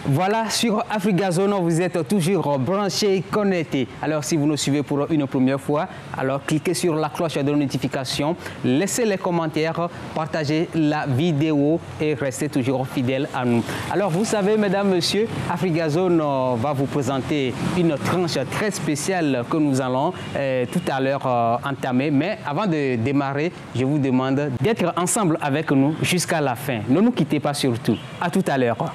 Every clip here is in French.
Voilà, sur Afrigazone, vous êtes toujours branchés, connectés. Alors, si vous nous suivez pour une première fois, alors cliquez sur la cloche de notification, laissez les commentaires, partagez la vidéo et restez toujours fidèles à nous. Alors, vous savez, mesdames, messieurs, Afrigazone va vous présenter une tranche très spéciale que nous allons tout à l'heure entamer. Mais avant de démarrer, je vous demande d'être ensemble avec nous jusqu'à la fin. Ne nous quittez pas surtout. À tout à l'heure.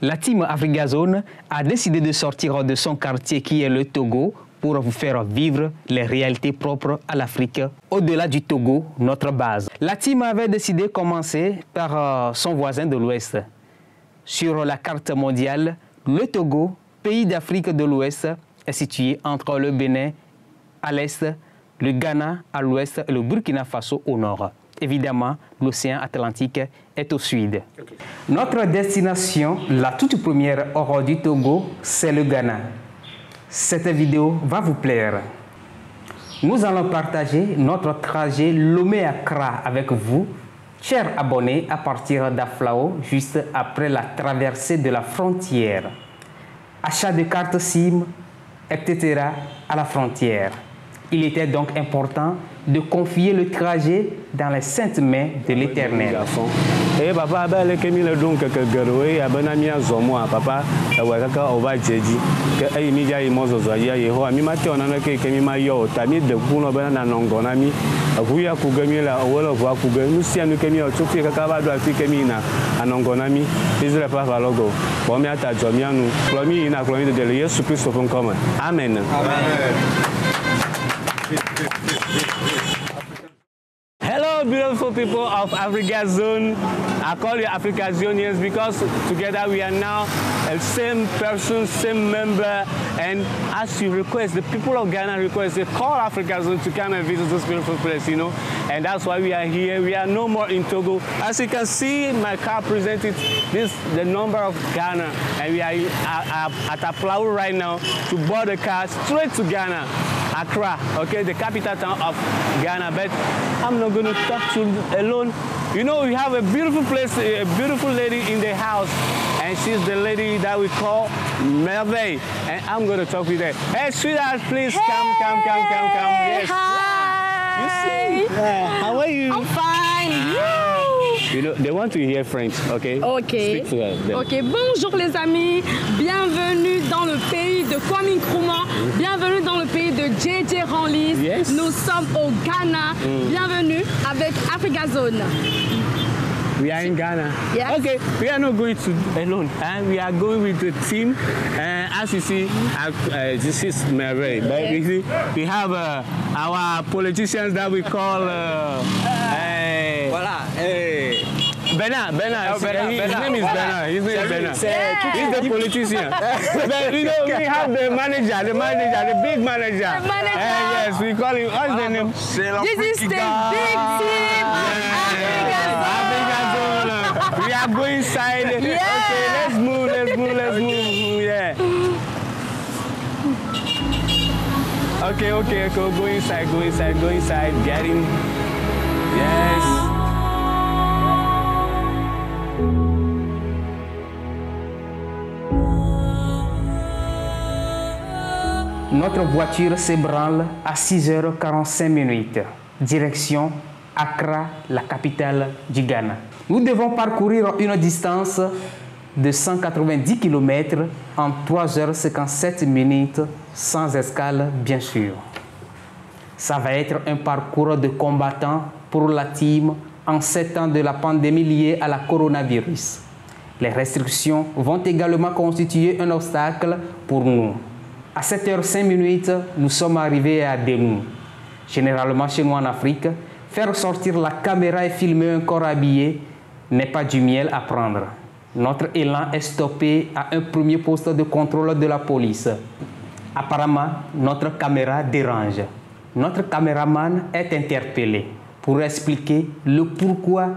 La team Afrigazone a décidé de sortir de son quartier qui est le Togo pour vous faire vivre les réalités propres à l'Afrique au-delà du Togo, notre base. La team avait décidé de commencer par son voisin de l'Ouest. Sur la carte mondiale, le Togo, pays d'Afrique de l'Ouest, est situé entre le Bénin à l'est, le Ghana à l'ouest et le Burkina Faso au nord. Évidemment, l'océan Atlantique est au sud. Okay. Notre destination, la toute première hors du Togo, c'est le Ghana. Cette vidéo va vous plaire. Nous allons partager notre trajet Lomé-Accra avec vous, chers abonnés, à partir d'Aflao, juste après la traversée de la frontière. Achat de cartes SIM, etc. à la frontière. Il était donc important de confier le trajet dans les saintes mains de l'Éternel. Et papa, ben que mille donc que garoé, abenamia zomo, papa, awaka ova jeji, que ay media y mozo zoya, yeho, ami mate on a que mi yo, tami de kuno bena nongonami, akuya kugamila, wala wa kugam, nusia no kemi o tufi kakaba do afike mina, anongonami, Israel papa logo, pomiata jomianu, promi ina promi de Yesu Christ of common. Amen. Amen. Hello, beautiful people of Afrigazone. I call you Afrigazonians because together we are now a same person, same member. And as you request, the people of Ghana request, they call Afrigazone to come and visit this beautiful place, you know. And that's why we are here. We are no more in Togo. As you can see, my car presented the number of Ghana. And we are at Aflao right now to board the car straight to Ghana. Accra, okay, the capital town of Ghana, but I'm not going to talk to you alone. You know, we have a beautiful place, a beautiful lady in the house, and she's the lady that we call Merveille, and I'm going to talk with her. Hey, sweetheart, please come. Yes. Hi. You see? How are you? I'm fine. You know, they want to hear French, okay? Okay. Speak to them. Ok, bonjour les amis, bienvenue dans le pays de Kwame Nkrumah, bienvenue dans le pays de JJ Ranlis. Yes. Nous sommes au Ghana, bienvenue avec Afrigazone. We are in Ghana. Yes. Okay, we are not going to alone. And we are going with the team. As you see, this is Mary. But you see, we have our politicians that we call. Voilà. Bernard. His name is Bernard. He's the politician. But you know, we have the manager, the big manager. The manager. Yes, we call him. What's the name? This is the big team. We are going inside. Yeah. Okay, let's move. Yeah. Okay. Go inside. Get in. Yes. Notre voiture s'ébranle à 6h45. Direction Accra, la capitale du Ghana. Nous devons parcourir une distance de 190 km en 3h57 minutes, sans escale bien sûr. Ça va être un parcours de combattant pour la team en 7 ans de la pandémie liée à la coronavirus. Les restrictions vont également constituer un obstacle pour nous. À 7h05, nous sommes arrivés à Denou. Généralement, chez nous en Afrique, faire sortir la caméra et filmer un corps habillé n'est pas du miel à prendre. Notre élan est stoppé à un premier poste de contrôle de la police. Apparemment, notre caméra dérange. Notre caméraman est interpellé pour expliquer le pourquoi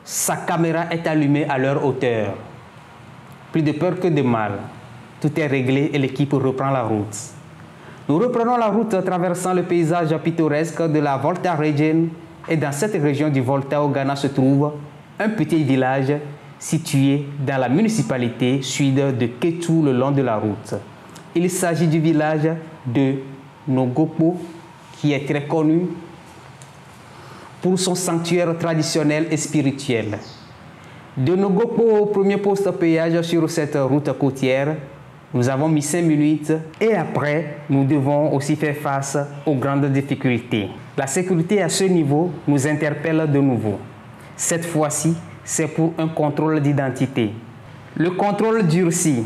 sa caméra est allumée à leur hauteur. Plus de peur que de mal. Tout est réglé et l'équipe reprend la route. Nous reprenons la route traversant le paysage pittoresque de la Volta Region et dans cette région du Volta au Ghana se trouve un petit village situé dans la municipalité sud de Kétou le long de la route. Il s'agit du village de Nogopo qui est très connu pour son sanctuaire traditionnel et spirituel. De Nogopo au premier poste péage sur cette route côtière, nous avons mis 5 minutes et après, nous devons aussi faire face aux grandes difficultés. La sécurité à ce niveau nous interpelle de nouveau. Cette fois-ci, c'est pour un contrôle d'identité. Le contrôle durcit.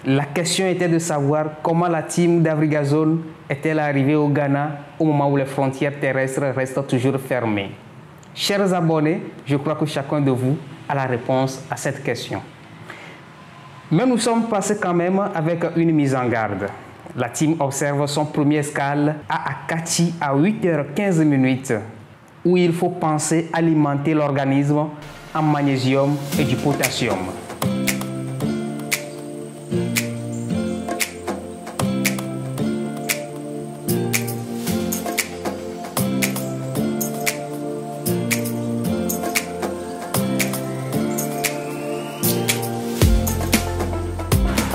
La question était de savoir comment la team d'Afrigazone est-elle arrivée au Ghana au moment où les frontières terrestres restent toujours fermées. Chers abonnés, je crois que chacun de vous a la réponse à cette question. Mais nous sommes passés quand même avec une mise en garde. La team observe son premier escale à Akachi à 8h15, où il faut penser alimenter l'organisme en magnésium et du potassium.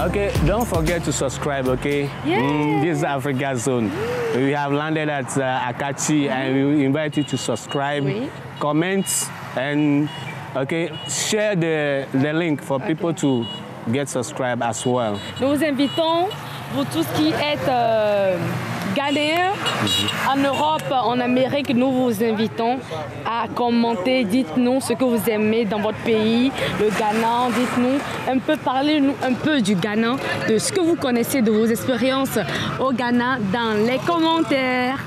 Okay, don't forget to subscribe, okay? Yeah. This is Afrigazone. We have landed at Akachi and we invite you to subscribe, comment, and okay, share the link for people to get subscribed as well. Nous vous invitons, pour tout ce qui est Ghanéen, en Europe, en Amérique, nous vous invitons à commenter. Dites-nous ce que vous aimez dans votre pays, le Ghana. Dites-nous un peu, parlez-nous un peu du Ghana, de ce que vous connaissez, de vos expériences au Ghana dans les commentaires.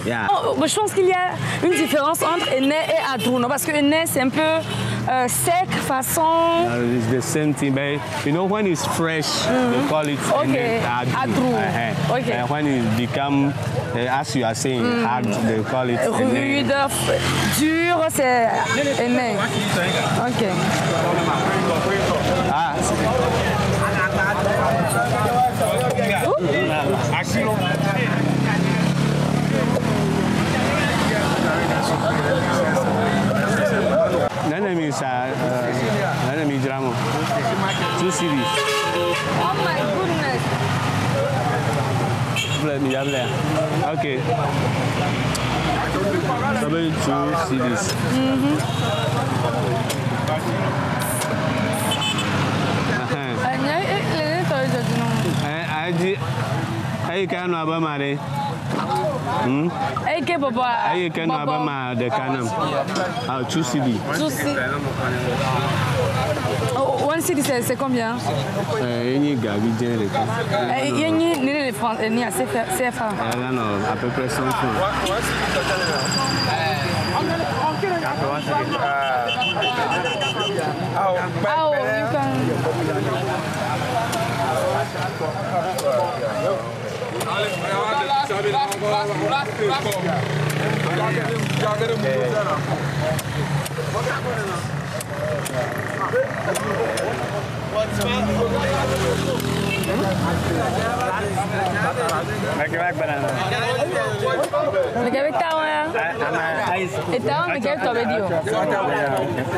Yeah. Oh, je pense qu'il y a une différence entre Ene et Adrou, non? Parce que Ene c'est un peu sec, façon. It's the same thing, but you know when it's fresh, they call it Adrou. Okay. When it become, as you are saying, hard, they call it rude, dur, c'est Ene. Ok. Ah. Nana mi dramo. 2 CDs. Oh my goodness. Okay. Probably 2 CDs. I can't know about my day. I can't know about my the canam. 2 CD. 2 CD. 1 CD c'est combien? Any Gabi Jenny. Ni français ni CFA. À peu près 100 francs. Oh, you can. Le Québec tao ya. Et tao le Québec tao video.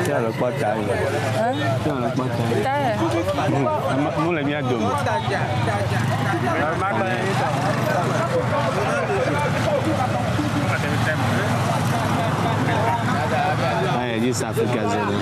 C'est le quoi taille. Hein? C'est le quoi taille. Taille. Nous les bien dom. Ouais, this Afrigazone.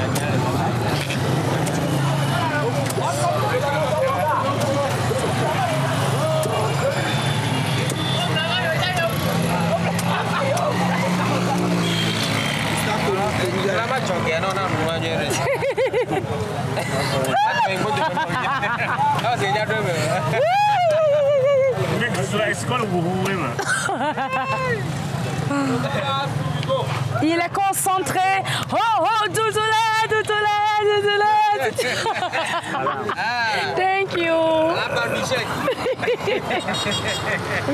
Il est concentré. Oh, oh, Doudoula. Thank you.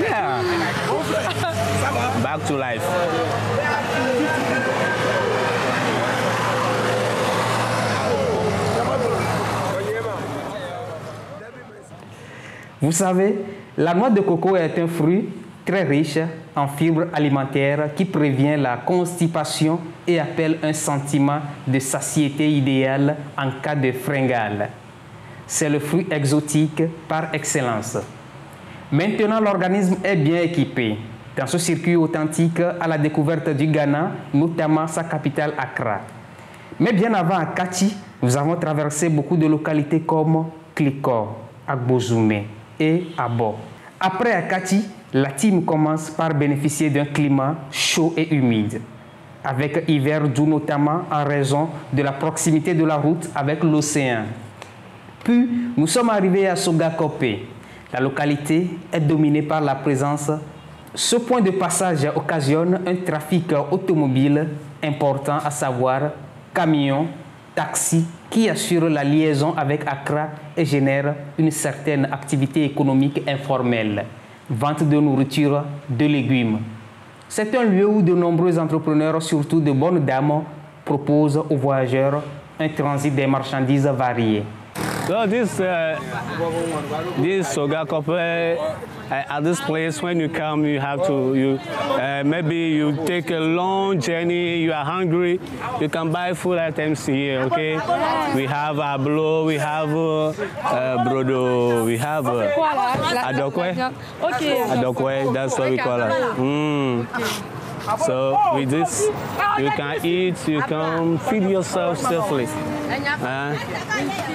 Yeah. Back to life. Vous savez, la noix de coco est un fruit très riche en fibres alimentaires qui prévient la constipation et appelle un sentiment de satiété idéal en cas de fringale. C'est le fruit exotique par excellence. Maintenant, l'organisme est bien équipé. Dans ce circuit authentique à la découverte du Ghana, notamment sa capitale Accra. Mais bien avant à Kati, nous avons traversé beaucoup de localités comme Klikor, Agbozoumé et Abo. Après à Kati, la team commence par bénéficier d'un climat chaud et humide, avec hiver doux notamment en raison de la proximité de la route avec l'océan. Puis, nous sommes arrivés à Sogakope. La localité est dominée par la présence. Ce point de passage occasionne un trafic automobile important, à savoir camions, taxis, qui assurent la liaison avec Accra et génèrent une certaine activité économique informelle. Vente de nourriture, de légumes. C'est un lieu où de nombreux entrepreneurs, surtout de bonnes dames, proposent aux voyageurs un transit des marchandises variées. So this Sogakope, at this place, when you come, you have to, maybe you take a long journey, you are hungry, you can buy food items here, okay? We have ablo, we have brodo, we have adokwe. Okay. Adokwe, that's what we call it. So with this, you can eat, you can feed yourself safely.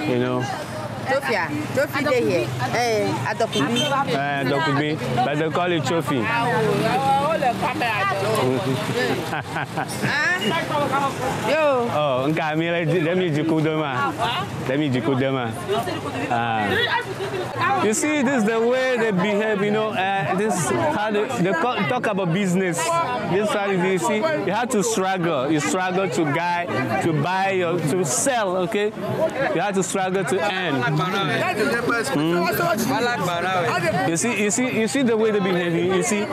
You know. Chofi dey here. Dokubi, but they call it chofi. Oh, let me jikudema. You see, this is the way they behave, you know. This is how they talk about business. This is how you see, you have to struggle. You struggle to buy, to sell, okay? You have to struggle to earn. You see the way they behave. You see,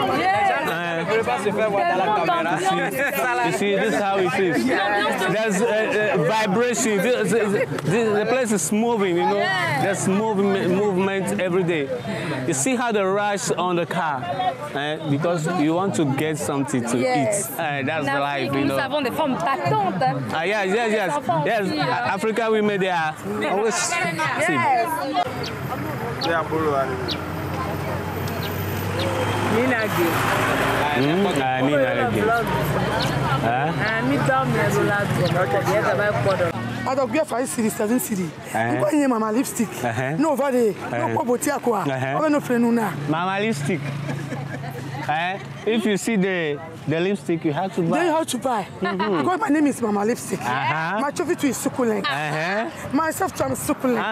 you see, this is how it is. There's vibration. The place is moving. You know, there's movement every day. You see how they rush on the car because you want to get something to eat. That's the life. You know. Nous avons des femmes battantes. Yes. African women, they are always. Alors, bien fait, c'est 7 city. Pourquoi il y a Mama Lipstick? Non, va aller. Non, pas beauté à quoi? On va nous faire nous là. Mama Lipstick. If you see the lipstick, you have to buy. Then you have to buy. Because my name is Mama Lipstick. My trophy too is succulent. Myself too, I'm succulent.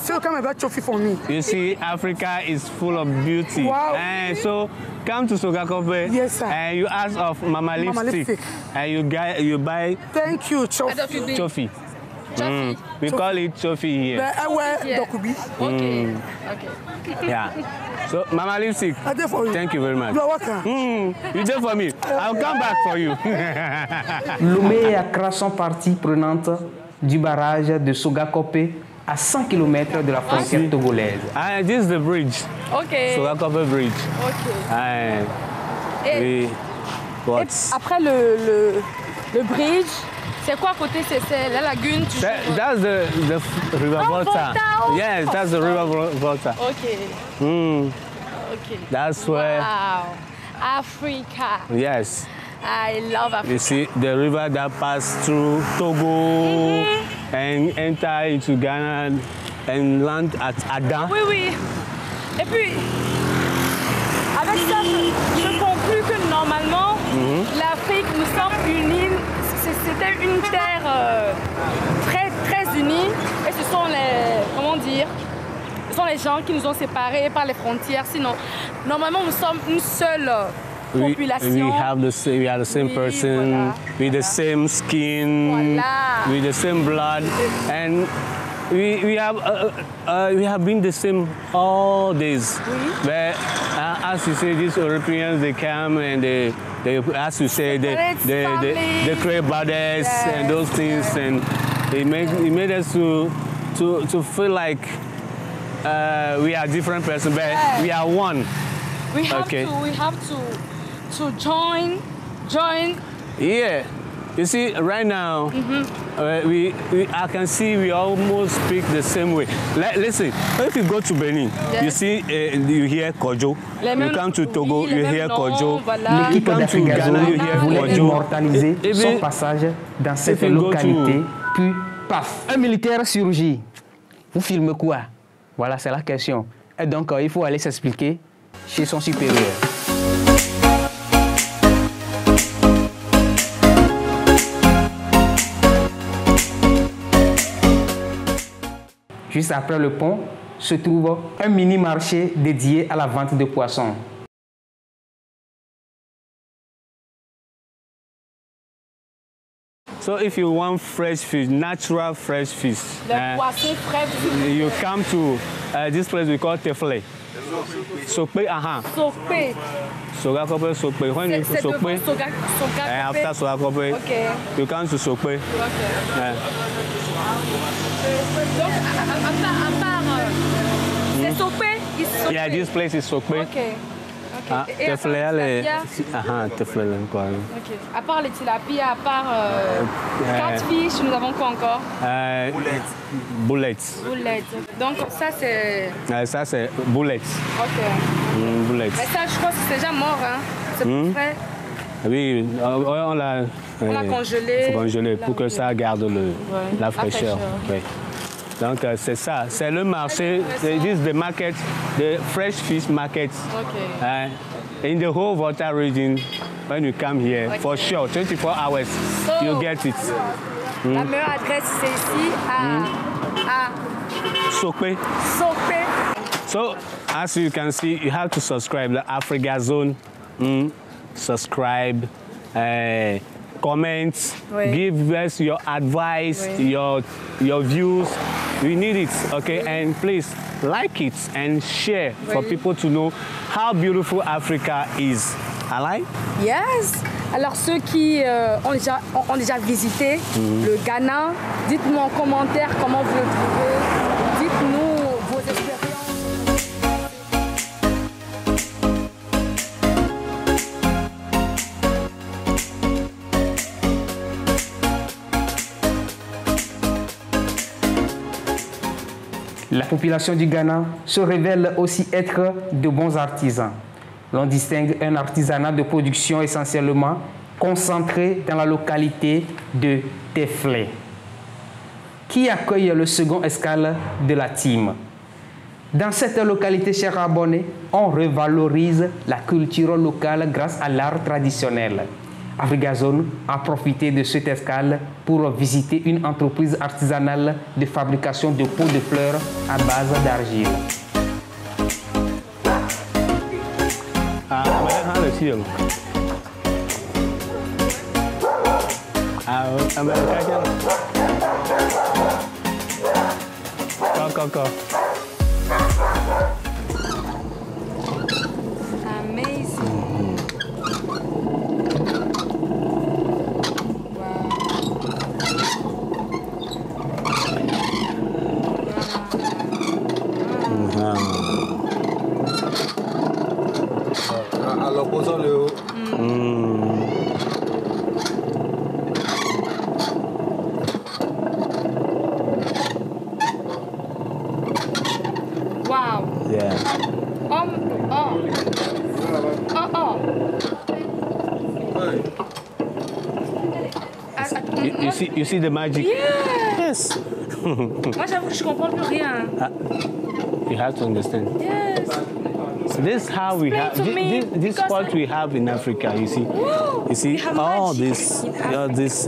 So come about trophy for me. You see, Africa is full of beauty. Wow. So come to Sogakope. Yes, sir. And you ask of Mama Lipstick. And you buy. Thank you, Chofi. Chofi. We call it Chofi here. I wear Dokubi. Okay. Yeah. So, Mama Lipstick, thank you very much. You are welcome. You did for me. I'll come back for you. Lomé et Accra sont partie prenante du barrage de Sogakope à 100 km de la frontière togolaise. This is the bridge. Okay. Sogakope Bridge. Okay. Et après le bridge, c'est quoi à côté? C'est la lagune? That's the River Volta. Yes, that's the River Volta. Okay. Okay. That's where. Wow. Africa. Yes. I love Africa. You see the river that passes through Togo and enter into Ghana and land at Ada. Oui. Et puis, avec ça, je conclus que normalement, l'Afrique, nous sommes une île. C'est c'était une terre très, très unie. Et ce sont les, comment dire, ce sont les gens qui nous ont séparés par les frontières. Sinon, normalement, nous sommes une seule population. We are the same person, with the same skin, with the same blood, and we have been the same all days. But as you say, these Europeans, they come and they as you say, they create borders and those things, and it made us to feel like we are different persons, but we are one. We have to join. Yeah. You see, right now, I can see we almost speak the same way. Listen, if you go to Benin, you see, you hear Kojo. You come to Togo, you hear Kojo. L'équipe d'Africazo voulait immortaliser son passage dans cette localité, puis paf, un militaire surgit. Vous filmez quoi? Voilà, c'est la question. Et donc, il faut aller s'expliquer chez son supérieur. Juste après le pont se trouve un mini-marché dédié à la vente de poissons. So if you want fresh fish, natural fresh fish, you come to this place we call Tefle. Sokpe, Sokpe. Sogakope, Sokpe. When you Sokpe, after Sogakope, you come to Sokpe. Donc, à part, c'est Sokpe? Yeah, this place is Sokpe. Okay. Tefle, quoi. Okay. À part les tilapia, à part catfish, nous avons quoi encore? Bullets. Donc ça c'est... Ça c'est bullets. Ok. Bullets. Mais ça je pense que c'est déjà mort, hein? C'est plus frais. Oui, on l'a congelé. Congelé pour que ça garde la fraîcheur. Oui. Donc c'est ça, c'est le marché, this is the market, the fresh fish market. Okay. In the whole Volta region, when you come here, for sure, 24 hours, you get it. La meilleure adresse c'est ici à Sokpe. So, as you can see, you have to subscribe to Afrigazone. Subscribe, comment, give us your advice, your views. We need it, okay? And please like it and share for people to know how beautiful Africa is. Alright? Yes. Alors ceux qui ont déjà visité le Ghana, dites-nous en commentaire comment vous le trouvez. Dites-nous vos expériences. La population du Ghana se révèle aussi être de bons artisans. L'on distingue un artisanat de production essentiellement concentré dans la localité de Tefle, qui accueille le second escale de la team. Dans cette localité, chers abonnés, on revalorise la culture locale grâce à l'art traditionnel. Afrigazone a profité de cette escale pour visiter une entreprise artisanale de fabrication de pots de fleurs à base d'argile. Alors, posons le haut. Wow. Yeah. You see the magic? Yeah. Yes. Moi, j'avoue que je comprends plus rien. You have to understand. Yes. So this is how we have this is what we have in Africa. You see, all this,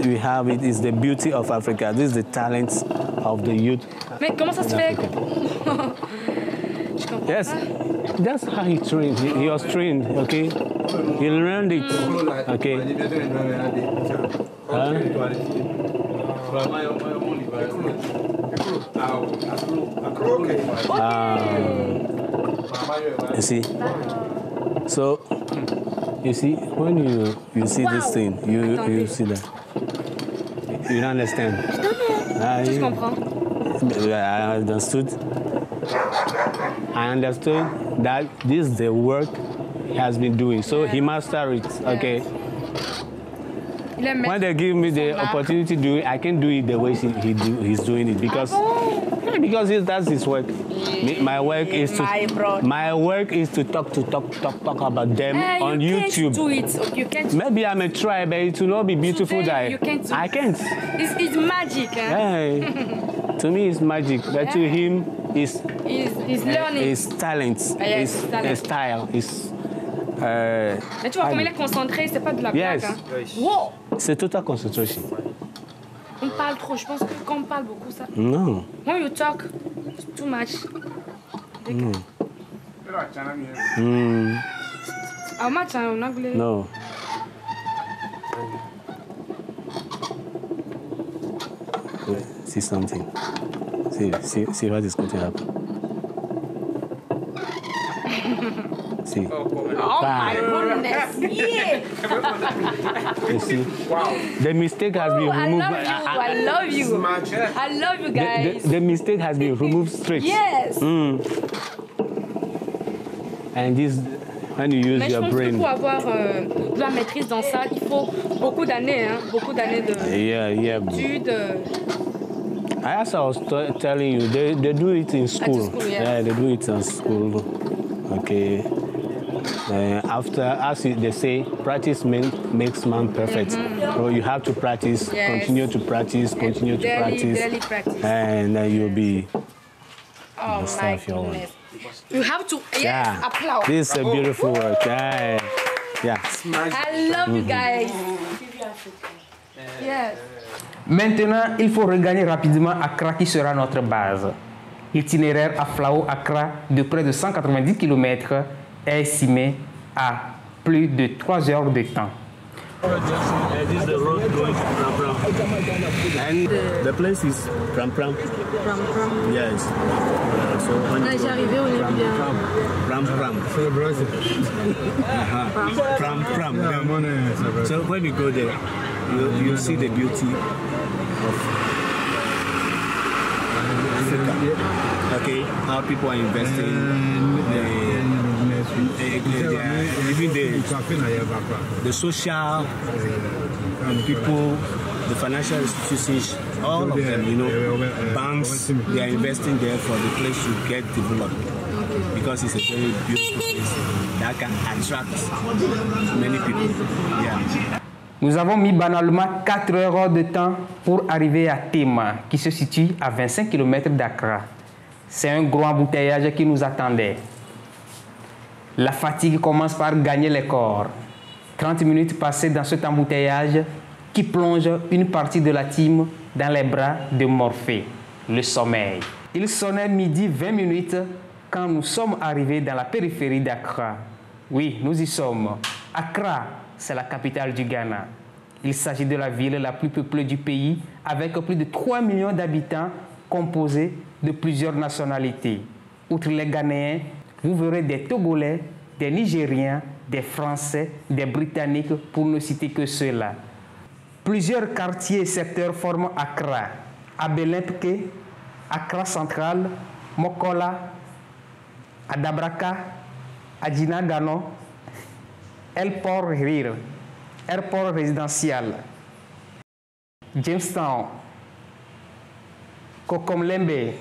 we have it is the beauty of Africa. This is the talent of the youth. Mais comment ça se fait? Yes, that's how he trained. He was trained. Okay, he learned it. Okay. You see, so you see when you see this thing, you see that. You don't understand. Je comprends. I understood that this is the work he has been doing. So he mastered it. Okay. When they give me the opportunity to do it, I can do it the way he's doing it because that's his work. My work is to talk about them on YouTube. You can't do it. You can't. Maybe I may try, but it will not be beautiful. You can't. I can't. It's magic. Hey, to me, it's magic. But to him, it's learning. It's talent. It's style. It's. Mais tu vois comment il est concentré, c'est pas de la blague. Hein. Wow. C'est total concentration. On parle trop, je pense que quand on parle beaucoup, ça. No. When you talk, it's too much. How much en anglais? No. See something. See what is going to happen. See. Oh my goodness! Yeah. You see, the mistake has been removed. I love you. I love you guys. The mistake has been removed straight. Yes. And this, when you use your brain. Mais je pense que pour avoir de la maîtrise dans ça, il faut beaucoup d'années, hein, beaucoup d'années d'études. As I was telling you, they do it in school. Yeah, they do it in school. Okay. After, as they say, practice makes man perfect. So you have to practice, continue to practice, daily practice. And then you'll be the star of your life. You have to, applaud. This is a beautiful work. Yeah. I love you guys. Yes. Maintenant, il faut regagner rapidement Accra qui sera notre base. L'itinéraire à Aflao-Accra de près de 190 km est estimé à plus de 3 heures de temps. This is the road going to Pram Pram. And the place is Pram Pram. Pram Pram. Yes. So when Là, j'arrivais, on est bien. Pram Pram. Pram Pram. So when you go there, you see the beauty of Africa. Okay, how people are investing. Even the social people, the financial institutions, all of them, banks, they are investing there for the place to get developed. Because it's a very beautiful place that can attract many people. Yeah. Nous avons mis banalement 4 heures de temps pour arriver à Tema, qui se situe à 25 km d'Accra. C'est un gros embouteillage qui nous attendait. La fatigue commence par gagner les corps. 30 minutes passées dans cet embouteillage qui plonge une partie de la team dans les bras de Morphée, le sommeil. Il sonnait midi 20 minutes quand nous sommes arrivés dans la périphérie d'Accra. Oui, nous y sommes. Accra, c'est la capitale du Ghana. Il s'agit de la ville la plus peuplée du pays avec plus de 3 millions d'habitants composés de plusieurs nationalités. Outre les Ghanéens, vous verrez des Togolais, des Nigériens, des Français, des Britanniques, pour ne citer que ceux-là. Plusieurs quartiers et secteurs forment Accra. Abelempke, Accra Central, Mokola, Adabraka, Adjina Gano, El Port Rire, Airport résidentiel, Jamestown, Kokomlembe,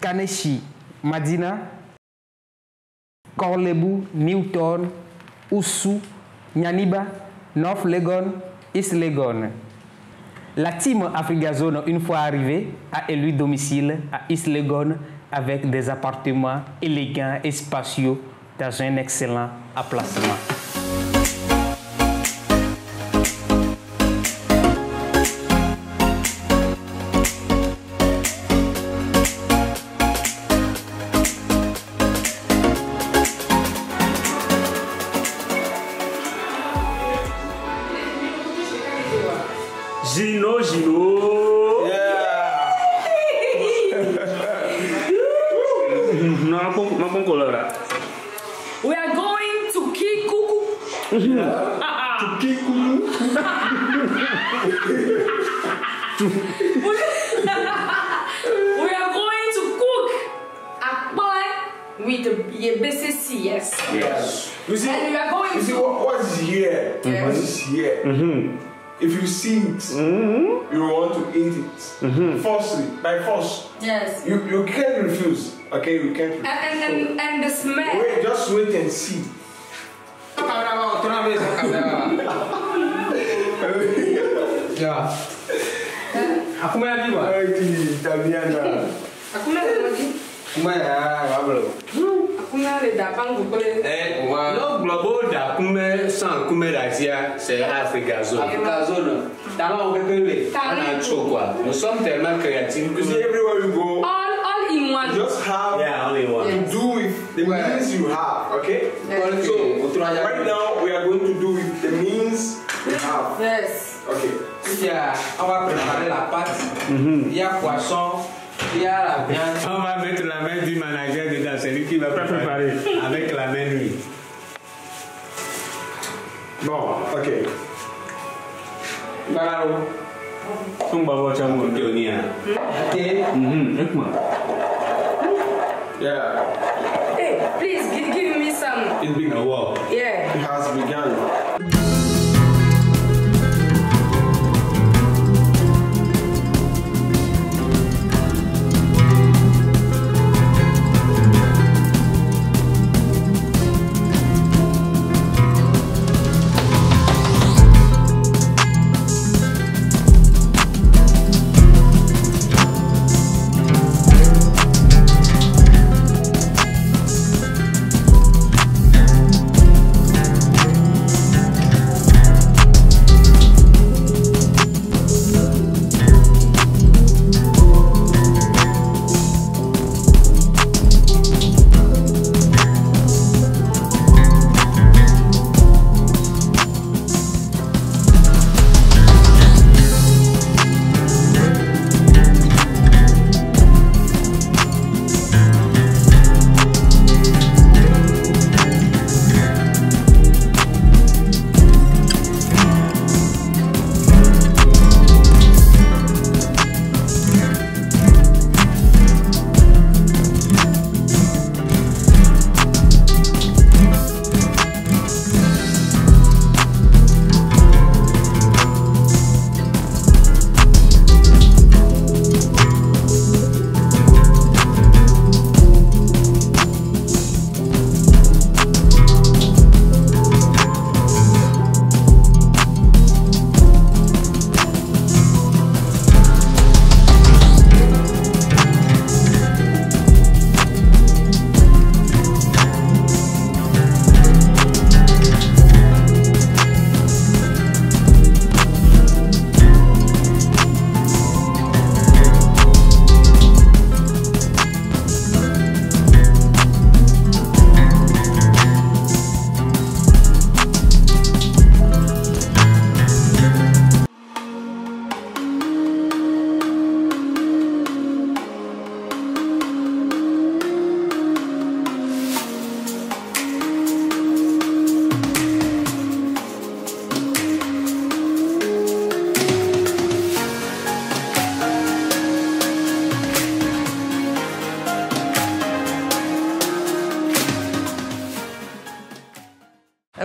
Kaneshi, Madina, Korlebu, Newton, Oussou, Nyaniba, North Legon, East Legon. La team Africa Zone, une fois arrivée, a élu domicile à East Legon, avec des appartements élégants et spacieux dans un excellent emplacement. Gino. We are going to Kikuku. To Kikuku. We are going to cook akpoi with BCC, yes. You see, And we are going to... what is here? Yes. What is here? If you see it, you want to eat it. Firstly, by force. Yes. You can't refuse. Okay, you can't refuse. And the smell. Wait, just wait and see. Yeah. Aku mau lagi buat. Tamiana. Aku nak lagi. Aku nak le dapang bukole. Le globo d'Akume sans Kume d'Asia, c'est Afrigazone. Afrigazone. Talent au bébé. On a trop quoi. Nous sommes tellement créatifs. You see, everywhere you go, All in one. you just have all in one. to do with the means you have. Okay. So right now we are going to do with the means we have. Yes. Okay. On va préparer la pâte. Il y a poisson. Il y a la viande. On va mettre la main du manager dedans, c'est lui qui va préparer avec la main lui. Bon, ok. Bravo. On va voir ça mon pionnier. Yeah. Hey, please give me some. It's big wow. Yeah. It has begun.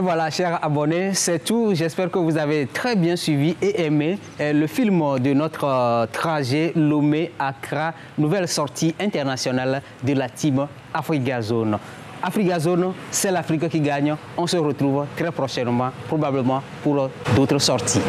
Voilà, chers abonnés, c'est tout. J'espère que vous avez très bien suivi et aimé le film de notre trajet Lomé-Accra, nouvelle sortie internationale de la team Afrigazone. Afrigazone, c'est l'Afrique qui gagne. On se retrouve très prochainement, probablement pour d'autres sorties.